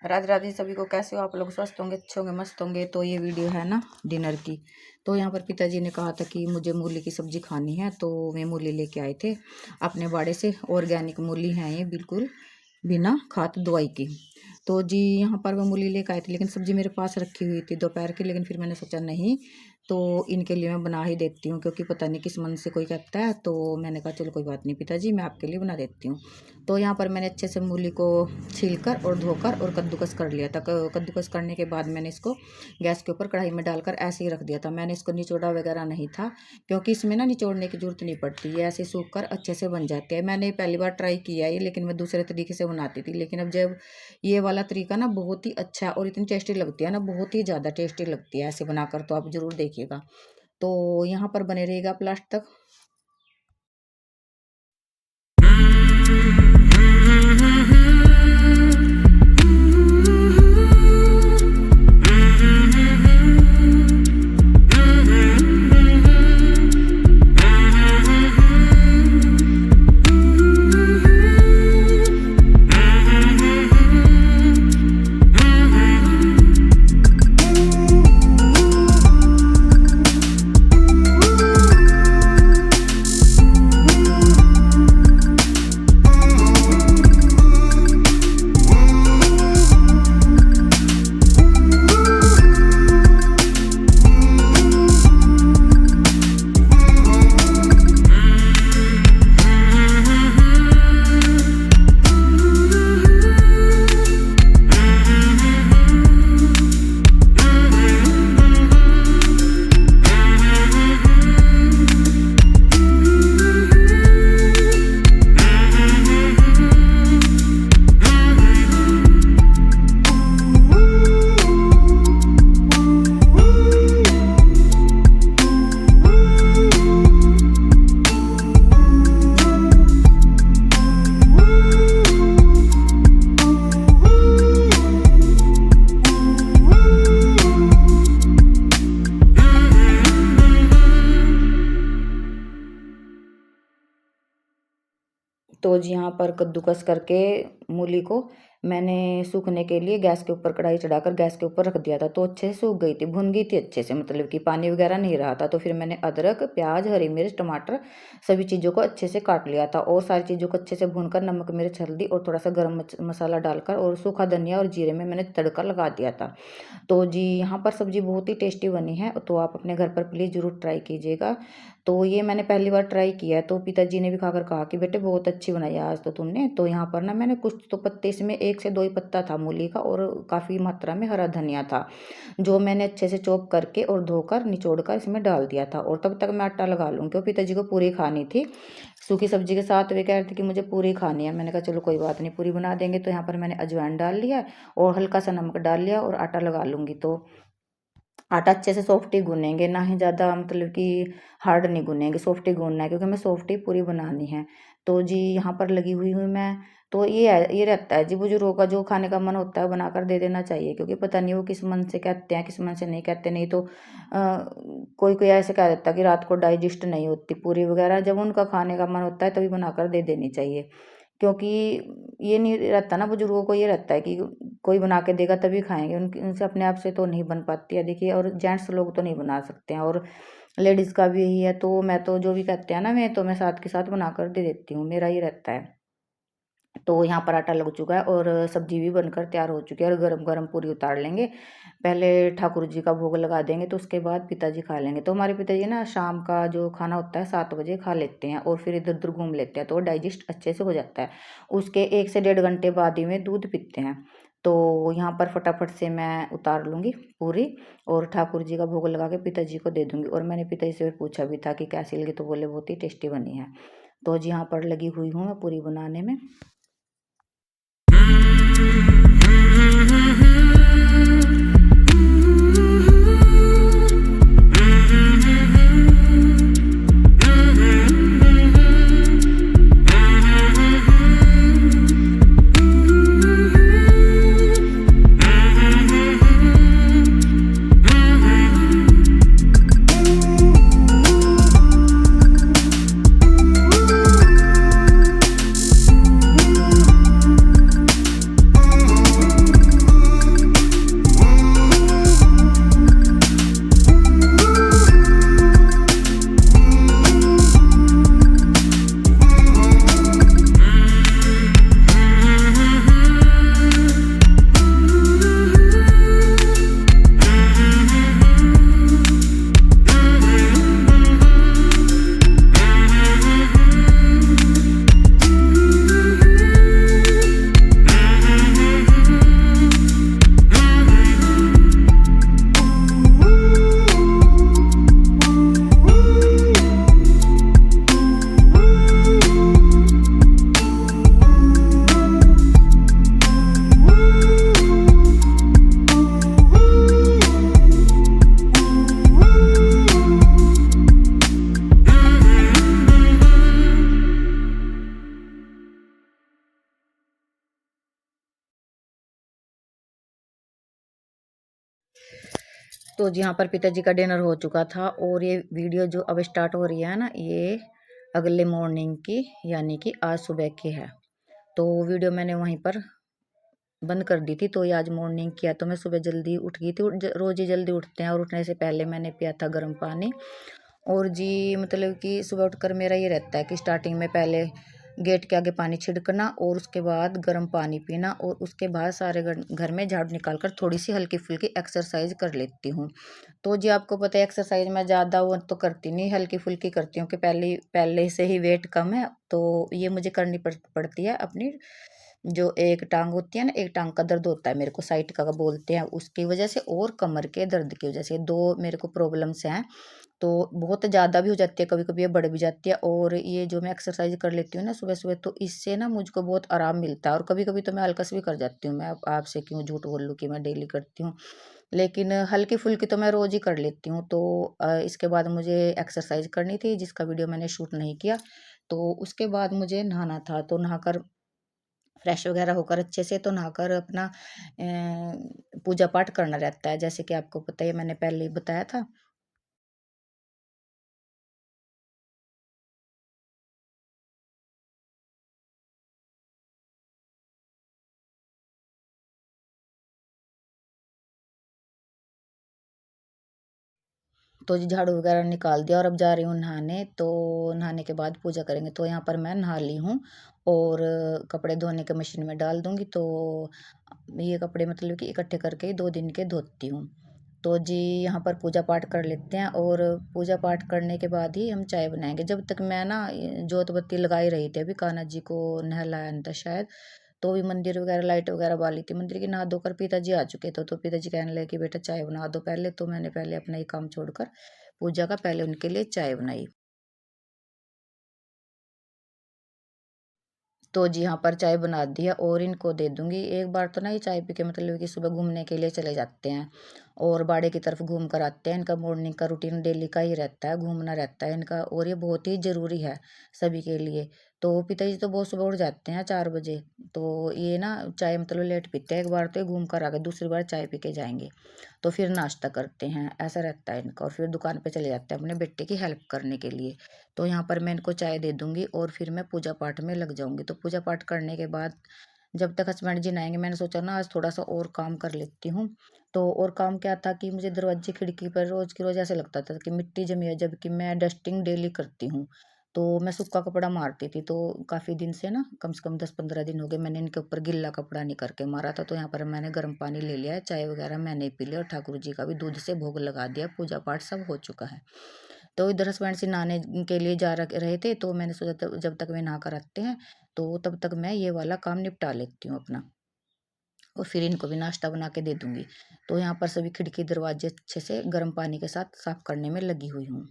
राधे राधे सभी को। कैसे हो आप लोग? स्वस्थ होंगे, अच्छे होंगे, मस्त होंगे। तो ये वीडियो है ना डिनर की। तो यहाँ पर पिताजी ने कहा था कि मुझे मूली की सब्जी खानी है, तो वे मूली लेके आए थे अपने बाड़े से। ऑर्गेनिक मूली है ये, बिल्कुल बिना खाद दवाई की। तो जी यहाँ पर वो मूली लेकर आए थे, लेकिन सब्जी मेरे पास रखी हुई थी दोपहर की। लेकिन फिर मैंने सोचा नहीं, तो इनके लिए मैं बना ही देती हूँ, क्योंकि पता नहीं किस मन से कोई कहता है। तो मैंने कहा चलो कोई बात नहीं पिताजी, मैं आपके लिए बना देती हूँ। तो यहाँ पर मैंने अच्छे से मूली को छीलकर और धोकर और कद्दूकस कर लिया था। कद्दूकस करने के बाद मैंने इसको गैस के ऊपर कढ़ाई में डालकर ऐसे ही रख दिया था। मैंने इसको निचोड़ा वगैरह नहीं था, क्योंकि इसमें ना निचोड़ने की जरूरत नहीं पड़ती, ये ऐसे सूख कर अच्छे से बन जाते हैं। मैंने पहली बार ट्राई किया है ये, लेकिन मैं दूसरे तरीके से बनाती थी। लेकिन अब जब ये वाला तरीका ना बहुत ही अच्छा है और इतनी टेस्टी लगती है ना, बहुत ही ज़्यादा टेस्टी लगती है ऐसे बनाकर। तो आप ज़रूर देखिएगा। तो यहाँ पर बने रहेगा आप लास्ट तक। तो जी यहाँ पर कद्दूकस करके मूली को मैंने सूखने के लिए गैस के ऊपर कढ़ाई चढ़ाकर गैस के ऊपर रख दिया था। तो अच्छे से सूख गई थी, भुन गई थी अच्छे से, मतलब कि पानी वगैरह नहीं रहा था। तो फिर मैंने अदरक, प्याज, हरी मिर्च, टमाटर सभी चीज़ों को अच्छे से काट लिया था। और सारी चीज़ों को अच्छे से भूनकर नमक, मिर्च, हल्दी और थोड़ा सा गर्म मसाला डालकर और सूखा धनिया और जीरे में मैंने तड़का लगा दिया था। तो जी यहाँ पर सब्ज़ी बहुत ही टेस्टी बनी है, तो आप अपने घर पर प्लीज़ ज़रूर ट्राई कीजिएगा। तो ये मैंने पहली बार ट्राई किया है, तो पिताजी ने भी खाकर कहा कि बेटे बहुत अच्छी बनाई आज तो तुमने। तो यहाँ पर ना मैंने कुछ तो पत्ते, इसमें 1 से 2 ही पत्ता था मूली का, और काफ़ी मात्रा में हरा धनिया था, जो मैंने अच्छे से चॉप करके और धोकर निचोड़ कर इसमें डाल दिया था। और तब तक मैं आटा लगा लूँ, क्योंकि पिताजी को पूरी खानी थी सूखी सब्जी के साथ। वे कह रहे थे कि मुझे पूरी खानी है। मैंने कहा चलो कोई बात नहीं, पूरी बना देंगे। तो यहाँ पर मैंने अजवाइन डाल लिया और हल्का सा नमक डाल लिया और आटा लगा लूँगी। तो आटा अच्छे से सॉफ्ट ही गूनेंगे, ना ही ज़्यादा मतलब कि हार्ड नहीं गूनेंगे, सॉफ्ट ही गूनना है, क्योंकि हमें सॉफ्ट ही पूरी बनानी है। तो जी यहाँ पर लगी हुई हूँ मैं। तो ये रहता है जी, बुजुर्गों का जो खाने का मन होता है वो बनाकर दे देना चाहिए, क्योंकि पता नहीं वो किस मन से कहते हैं, किस मन से नहीं कहते। नहीं तो कोई कोई ऐसे कह देता है कि रात को डाइजेस्ट नहीं होती पूरी वगैरह। जब उनका खाने का मन होता है तभी बनाकर दे देनी चाहिए, क्योंकि ये नहीं रहता ना, बुजुर्गों को ये रहता है कि कोई बना के देगा तभी खाएंगे। उनसे अपने आप से तो नहीं बन पाती है, देखिए। और जेंट्स लोग तो नहीं बना सकते हैं, और लेडीज़ का भी यही है। तो मैं तो जो भी कहते हैं ना, मैं साथ के साथ बना कर दे देती हूँ, मेरा ये रहता है। तो यहाँ पर आटा लग चुका है और सब्जी भी बनकर तैयार हो चुकी है। और गरम गरम पूरी उतार लेंगे, पहले ठाकुर जी का भोग लगा देंगे, तो उसके बाद पिताजी खा लेंगे। तो हमारे पिताजी ना शाम का जो खाना होता है 7 बजे खा लेते हैं, और फिर इधर उधर घूम लेते हैं, तो डाइजेस्ट अच्छे से हो जाता है। उसके 1 से 1.5 घंटे बाद ही में दूध पीते हैं। तो यहाँ पर फटाफट से मैं उतार लूँगी पूरी और ठाकुर जी का भोग लगा के पिताजी को दे दूँगी। और मैंने पिताजी से पूछा भी था कि कैसी लगी, तो बोले बहुत ही टेस्टी बनी है। तो जी यहाँ पर लगी हुई हूँ मैं पूरी बनाने में। तो जी यहाँ पर पिताजी का डिनर हो चुका था और ये वीडियो जो अब स्टार्ट हो रही है ना, ये अगले मॉर्निंग की यानी कि आज सुबह की है। तो वीडियो मैंने वहीं पर बंद कर दी थी। तो ये आज मॉर्निंग किया, तो मैं सुबह जल्दी उठ गई थी। रोज़ ही जल्दी उठते हैं और उठने से पहले मैंने पिया था गर्म पानी। और जी मतलब कि सुबह उठकर मेरा ये रहता है कि स्टार्टिंग में पहले गेट के आगे पानी छिड़कना और उसके बाद गर्म पानी पीना और उसके बाद सारे घर में झाड़ू निकाल कर थोड़ी सी हल्की फुल्की एक्सरसाइज कर लेती हूँ। तो जी आपको पता है एक्सरसाइज मैं ज़्यादा वो तो करती नहीं, हल्की फुल्की करती हूँ कि पहले पहले से ही वेट कम है, तो ये मुझे करनी पड़ती है। अपनी जो एक टांग होती है ना, एक टांग का दर्द होता है मेरे को, साइट का बोलते हैं, उसकी वजह से और कमर के दर्द की वजह से, दो मेरे को प्रॉब्लम्स हैं। तो बहुत ज़्यादा भी हो जाती है, कभी कभी ये बढ़ भी जाती है। और ये जो मैं एक्सरसाइज कर लेती हूँ ना सुबह सुबह, तो इससे ना मुझको बहुत आराम मिलता है। और कभी कभी तो मैं आलकस भी कर जाती हूँ, मैं आपसे क्यों झूठ बोल लूँ कि मैं डेली करती हूँ, लेकिन हल्की फुल्की तो मैं रोज़ ही कर लेती हूँ। तो इसके बाद मुझे एक्सरसाइज करनी थी जिसका वीडियो मैंने शूट नहीं किया। तो उसके बाद मुझे नहाना था, तो नहाकर फ्रेश वगैरह होकर अच्छे से, तो नहाकर अपना पूजा पाठ करना रहता है, जैसे कि आपको पता है मैंने पहले ही बताया था। तो जी झाड़ू वगैरह निकाल दिया और अब जा रही हूँ नहाने। तो नहाने के बाद पूजा करेंगे। तो यहाँ पर मैं नहा ली हूँ और कपड़े धोने के मशीन में डाल दूँगी। तो ये कपड़े मतलब कि इकट्ठे करके 2 दिन के धोती हूँ। तो जी यहाँ पर पूजा पाठ कर लेते हैं और पूजा पाठ करने के बाद ही हम चाय बनाएंगे। जब तक मैं ना जोत बत्ती लगा ही रही थी, अभी कान्हा जी को नहलाया नहीं था शायद, तो भी मंदिर वगैरह लाइट वगैरह बाली थी मंदिर की, नहा धोकर पिताजी आ चुके थे। तो पिताजी कहने लगे कि बेटा चाय बना दो पहले। तो मैंने पहले अपना ये काम छोड़कर पूजा का पहले उनके लिए चाय बनाई। तो जी यहाँ पर चाय बना दी है और इनको दे दूंगी। एक बार तो ना ये चाय पी के मतलब कि सुबह घूमने के लिए चले जाते हैं और बाड़े की तरफ घूम कर आते हैं। इनका मॉर्निंग का रूटीन डेली का ही रहता है, घूमना रहता है इनका, और ये बहुत ही ज़रूरी है सभी के लिए। तो पिताजी तो बहुत सुबह उठ जाते हैं 4 बजे। तो ये ना चाय मतलब लेट पीते हैं, एक बार तो ये घूम कर आ गए, दूसरी बार चाय पी के जाएंगे। तो फिर नाश्ता करते हैं, ऐसा रहता है इनका, और फिर दुकान पे चले जाते हैं अपने बेटे की हेल्प करने के लिए। तो यहाँ पर मैं इनको चाय दे दूंगी और फिर मैं पूजा पाठ में लग जाऊंगी। तो पूजा पाठ करने के बाद जब तक हस्बैंड जी नहाएंगे, मैंने सोचा ना आज थोड़ा सा और काम कर लेती हूँ। तो और काम क्या था कि मुझे दरवाजे खिड़की पर रोज की रोज ऐसे लगता था कि मिट्टी जमी है, जबकि मैं डस्टिंग डेली करती हूँ। तो मैं सूखा कपड़ा मारती थी, तो काफ़ी दिन से ना, कम से कम 10-15 दिन हो गए मैंने इनके ऊपर गिल्ला कपड़ा नहीं करके मारा था। तो यहाँ पर मैंने गर्म पानी ले लिया है, चाय वगैरह मैंने पी लिया और ठाकुर जी का भी दूध से भोग लगा दिया, पूजा पाठ सब हो चुका है। तो इधर हस्बैंड से नहाने के लिए जा रहे थे, तो मैंने सोचा जब तक वे नहा कर आते हैं तो तब तक मैं ये वाला काम निपटा लेती हूँ अपना, और फिर इनको भी नाश्ता बना के दे दूंगी। तो यहाँ पर सभी खिड़की दरवाजे अच्छे से गर्म पानी के साथ साफ करने में लगी हुई हूँ।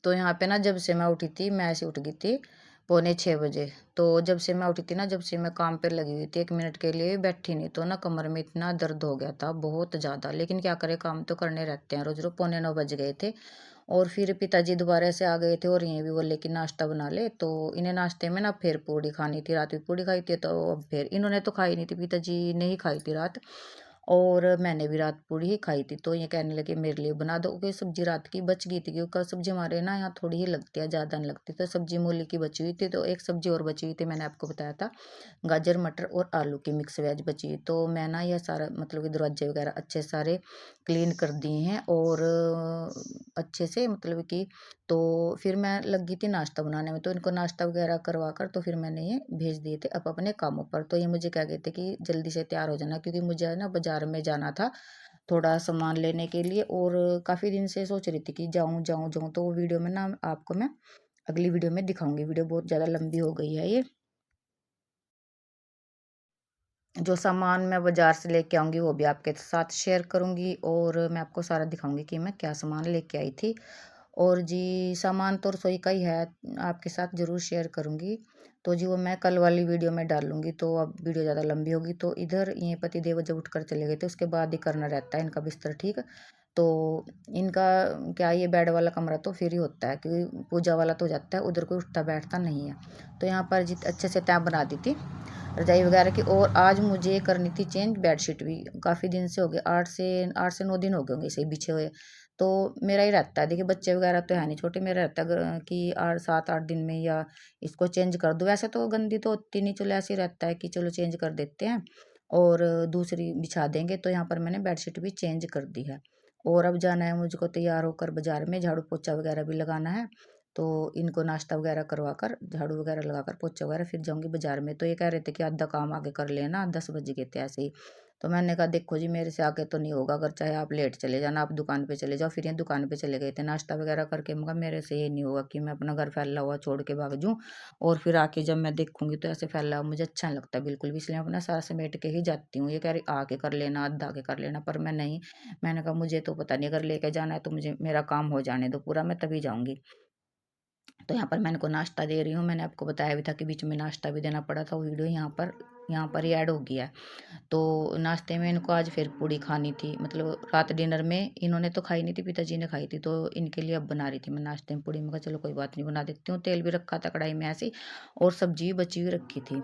तो यहाँ पे ना जब से मैं उठी थी, मैं ऐसे उठ गई थी 5:45 बजे। तो जब से मैं उठी थी ना, जब से मैं काम पे लगी हुई थी, 1 मिनट के लिए भी बैठी नहीं, तो ना कमर में इतना दर्द हो गया था बहुत ज़्यादा। लेकिन क्या करें, काम तो करने रहते हैं रोज रोज। 8:45 बज गए थे और फिर पिताजी दोबारा से आ गए थे और ये भी बोले कि नाश्ता बना ले। तो इन्हें नाश्ते में ना फिर पूड़ी खानी थी, रात में पूड़ी खाई थी, तो अब फिर इन्होंने तो खाई नहीं थी, पिताजी ने ही खाई थी रात। और मैंने भी रात पूड़ी ही खाई थी। तो ये कहने लगे मेरे लिए बना दो, क्योंकि सब्जी रात की बच गई थी, क्योंकि सब्जी हमारे ना यहाँ थोड़ी ही लगती है, ज़्यादा नहीं लगती। तो सब्जी मूली की बची हुई थी, तो एक सब्जी और बची हुई थी, मैंने आपको बताया था गाजर मटर और आलू की मिक्स वेज बची हुई। तो मैं ना यह सारा मतलब कि दरवाजे वगैरह अच्छे सारे क्लीन कर दिए हैं और अच्छे से मतलब कि। तो फिर मैं लगी थी नाश्ता बनाने में, तो इनको नाश्ता वगैरह करवा कर तो फिर मैंने ये भेज दिए थे अब अपने कामों पर। तो ये मुझे कह गए थे कि जल्दी से तैयार हो जाना, क्योंकि मुझे ना बाजार में जाना था थोड़ा सामान लेने के लिए। और काफ़ी दिन से सोच रही थी कि जाऊं जाऊं जाऊं। तो वो वीडियो में ना आपको मैं अगली वीडियो में दिखाऊंगी, वीडियो बहुत ज़्यादा लंबी हो गई है ये। जो सामान मैं बाजार से लेके आऊँगी वो भी आपके साथ शेयर करूँगी और मैं आपको सारा दिखाऊँगी कि मैं क्या सामान लेके आई थी। और जी सामान तो रसोई का ही है, आपके साथ ज़रूर शेयर करूँगी। तो जी वो मैं कल वाली वीडियो में डालूँगी, तो अब वीडियो ज़्यादा लंबी होगी। तो इधर ये पति देव जब उठकर चले गए थे, उसके बाद ही करना रहता है इनका बिस्तर ठीक। तो इनका क्या, ये बेड वाला कमरा तो फिर ही होता है, क्योंकि पूजा वाला तो हो जाता है, उधर कोई उठता बैठता नहीं है। तो यहाँ पर जी अच्छे से तय बना दी थी रजाई वगैरह की। और आज मुझे करनी थी चेंज बेडशीट भी, काफ़ी दिन से हो गए, 8 से 9 दिन हो गए होंगे इसे बिछे हुए। तो मेरा ही रहता है, देखिए बच्चे वगैरह तो है नहीं छोटे, मेरा रहता है कि 7-8 दिन में या इसको चेंज कर दो। वैसे तो गंदी तो होती नहीं, चलो ऐसे ही रहता है कि चलो चेंज कर देते हैं और दूसरी बिछा देंगे। तो यहाँ पर मैंने बेडशीट भी चेंज कर दी है। और अब जाना है मुझको तैयार होकर बाजार में, झाड़ू पोछा वगैरह भी लगाना है। तो इनको नाश्ता वगैरह करवा कर, झाड़ू वगैरह लगाकर, पोछा वगैरह, फिर जाऊंगी बाजार में। तो ये कह रहे थे कि आधा काम आगे कर लेना, 10 बज गए थे ऐसे ही। तो मैंने कहा देखो जी मेरे से आगे तो नहीं होगा, अगर चाहे आप लेट चले जाना, आप दुकान पे चले जाओ। फिर ये दुकान पे चले गए थे नाश्ता वगैरह करके। मगर मेरे से ये नहीं होगा कि मैं अपना घर फैला हुआ छोड़ के भाग जाऊँ और फिर आके जब मैं देखूंगी तो ऐसे फैला हुआ मुझे अच्छा नहीं लगता बिल्कुल भी, इसलिए मैं अपना सारा समेट के ही जाती हूँ। ये कह रही आके कर लेना, आधा आके कर लेना, पर मैं नहीं। मैंने कहा मुझे तो पता नहीं, अगर लेके जाना है तो मुझे मेरा काम हो जाने दो पूरा, मैं तभी जाऊंगी। तो यहाँ पर मैं इनको नाश्ता दे रही हूँ, मैंने आपको बताया भी था कि बीच में नाश्ता भी देना पड़ा था, वो वीडियो यहाँ पर ही ऐड हो गया है। तो नाश्ते में इनको आज फिर पूड़ी खानी थी, मतलब रात डिनर में इन्होंने तो खाई नहीं थी, पिताजी ने खाई थी, तो इनके लिए अब बना रही थी मैं नाश्ते में पूड़ी। मैं कहा चलो कोई बात नहीं बना देती हूँ, तेल भी रखा था कढ़ाई में ऐसे ही, और सब्जी भी बची हुई रखी थी।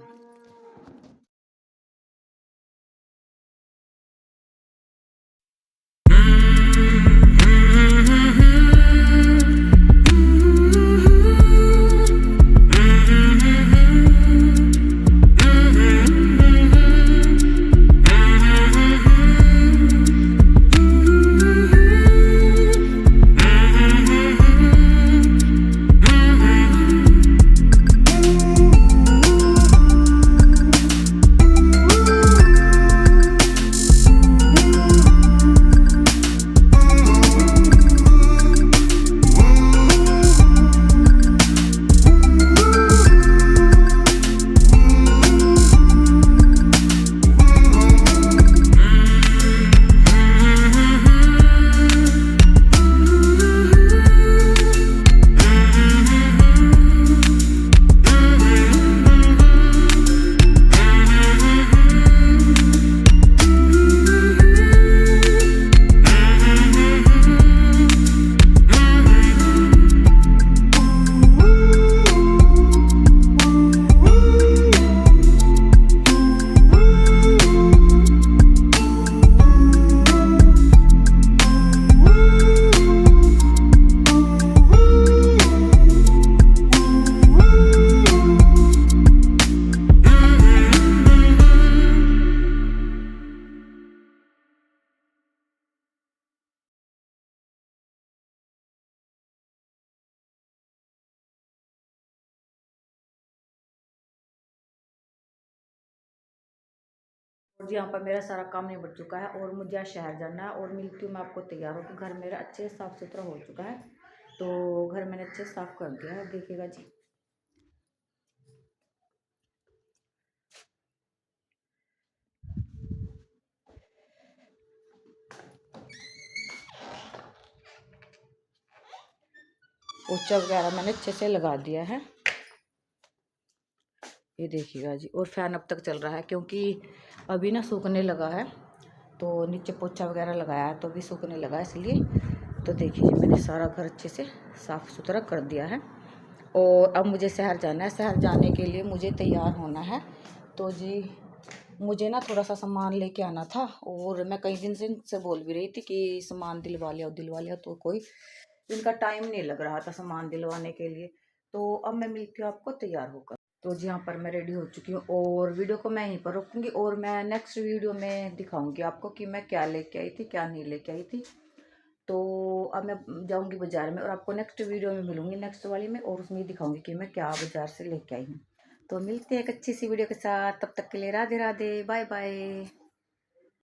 और जी यहाँ पर मेरा सारा काम निपट चुका है और मुझे आज शहर जाना है, और मिलती हूँ मैं आपको तैयार होकर। घर मेरा अच्छे से साफ़ सुथरा हो चुका है, तो घर मैंने अच्छे से साफ़ कर दिया है, देखिएगा जी। पोछा वगैरह मैंने अच्छे से लगा दिया है। ये देखिएगा जी। और फैन अब तक चल रहा है क्योंकि अभी ना सूखने लगा है, तो नीचे पोछा वगैरह लगाया है तो अभी सूखने लगा है इसलिए। तो देखिए जी, मैंने सारा घर अच्छे से साफ़ सुथरा कर दिया है। और अब मुझे शहर जाना है। शहर जाने के लिए मुझे तैयार होना है। तो जी मुझे ना थोड़ा सा सामान लेके आना था, और मैं कई दिन से इनसे बोल भी रही थी कि सामान दिलवा लिया, तो कोई इनका टाइम नहीं लग रहा था सामान दिलवाने के लिए। तो अब मैं मिलती हूँ आपको तैयार होकर। तो जी यहाँ पर मैं रेडी हो चुकी हूँ, और वीडियो को मैं यहीं पर रोकूंगी, और मैं नेक्स्ट वीडियो में दिखाऊंगी आपको कि मैं क्या लेके आई थी क्या नहीं लेके आई थी। तो अब मैं जाऊंगी बाजार में, और आपको नेक्स्ट वीडियो में मिलूंगी, नेक्स्ट वाली में, और उसमें दिखाऊंगी कि मैं क्या बाजार से लेके आई हूँ। तो मिलते हैं एक अच्छी सी वीडियो के साथ, तब तक के लिए राधे राधे, बाय बाय।